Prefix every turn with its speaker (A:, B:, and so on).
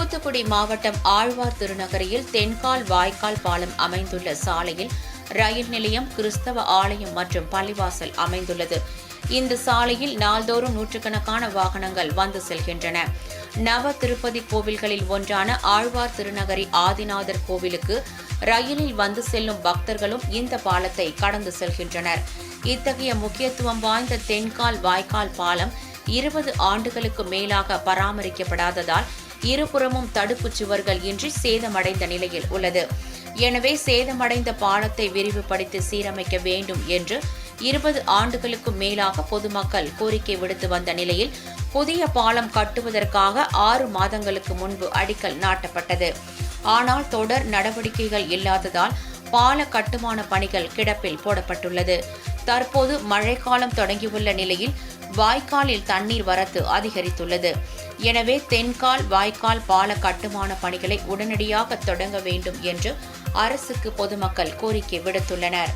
A: தூத்துக்குடி மாவட்டம் ஆழ்வார் திருநகரியில் தென்கால் வாய்க்கால் பாலம் அமைந்துள்ள சாலையில் ரயில் நிலையம், கிறிஸ்தவ ஆலயம் மற்றும் பள்ளிவாசல் அமைந்துள்ளது. இந்த சாலையில் நாள்தோறும் நூற்றுக்கணக்கான வாகனங்கள் வந்து செல்கின்றன. நவ திருப்பதி கோவில்களில் ஒன்றான ஆழ்வார் திருநகரி ஆதிநாதர் கோவிலுக்கு ரயிலில் வந்து செல்லும் பக்தர்களும் இந்த பாலத்தை கடந்து செல்கின்றனர். இத்தகைய முக்கியத்துவம் வாய்ந்த தென்கால் வாய்க்கால் பாலம் 20 ஆண்டுகளுக்கு மேலாக பராமரிக்கப்படாததால் இருபுறமும் தடுப்புச் சுவர்கள் இன்றி சேதமடைந்த நிலையில் உள்ளது. எனவே சேதமடைந்த பாலத்தை விரிவுபடுத்தி சீரமைக்க வேண்டும் என்று 20 ஆண்டுகளுக்கு மேலாக பொதுமக்கள் கோரிக்கை விடுத்து வந்த நிலையில் புதிய பாலம் கட்டுவதற்காக 6 மாதங்களுக்கு முன்பு அடிக்கல் நாட்டப்பட்டது. ஆனால் தொடர் நடவடிக்கைகள் இல்லாததால் பால கட்டுமான பணிகள் கிடப்பில் போடப்பட்டுள்ளது. தற்போது மழைக்காலம் தொடங்கியுள்ள நிலையில் வாய்க்காலில் தண்ணீர் வரத்து அதிகரித்துள்ளது. எனவே தென்கால் வாய்க்கால் பால கட்டுமான பணிகளை உடனடியாக தொடங்க வேண்டும் என்று அரசுக்கு பொதுமக்கள் கோரிக்கை விடுத்துள்ளனர்.